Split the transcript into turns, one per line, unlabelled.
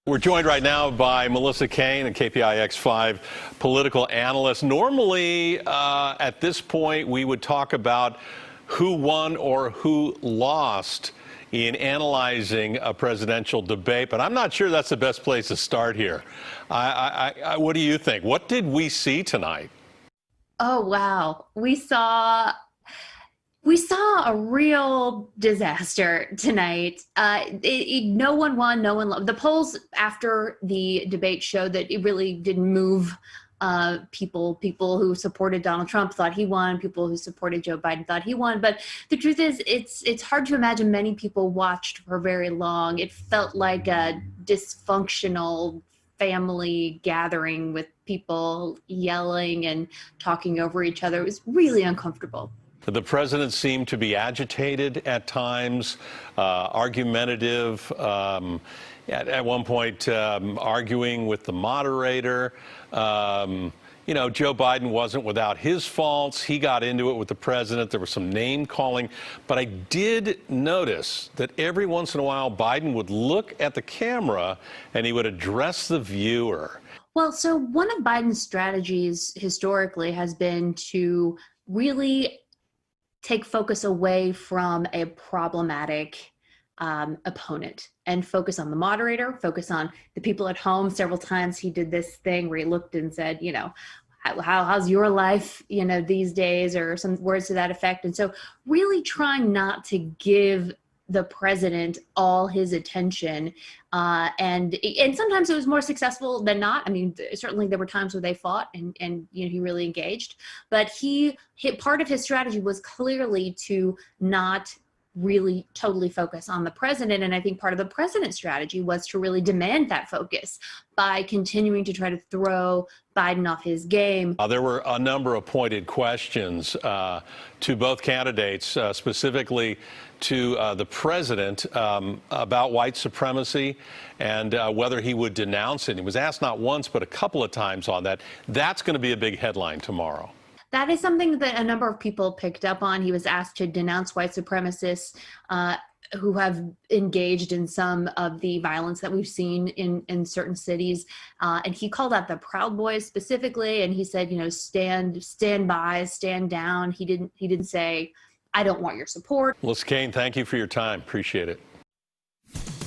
We're joined right now by Melissa Caen, a KPIX 5 political analyst. Normally, at this point, we would talk about who won or who lost in analyzing a presidential debate, but I'm not sure that's the best place to start here. What do you think? What did we see tonight?
Oh, wow. We saw a real disaster tonight. No one won, no one lost. The polls after the debate showed that it really didn't move people. People who supported Donald Trump thought he won. People who supported Joe Biden thought he won. But the truth is, it's hard to imagine many people watched for very long. It felt like a dysfunctional family gathering with people yelling and talking over each other. It was really uncomfortable.
The president seemed to be agitated at times, argumentative, at one point arguing with the moderator. Joe Biden wasn't without his faults. He got into it with the president. There was some name calling. But I did notice that every once in a while, Biden would look at the camera and he would address the viewer.
Well, so one of Biden's strategies historically has been to really take focus away from a problematic opponent and focus on the moderator, focus on the people at home. Several times he did this thing where he looked and said, how's your life, these days, or some words to that effect. And so really trying not to give the president all his attention. And sometimes it was more successful than not. I mean, certainly there were times where they fought and he really engaged. But part of his strategy was clearly to not really totally focus on the president. And I think part of the president's strategy was to really demand that focus by continuing to try to throw Biden off his game.
There were a number of pointed questions to both candidates, specifically to the president, about white supremacy and whether he would denounce it. He was asked not once, but a couple of times on that. That's going to be a big headline tomorrow.
That is something that a number of people picked up on. He was asked to denounce white supremacists who have engaged in some of the violence that we've seen in certain cities. And he called out the Proud Boys specifically. And he said, stand by, stand down. He didn't say, I don't want your support.
Melissa Caen, thank you for your time. Appreciate it.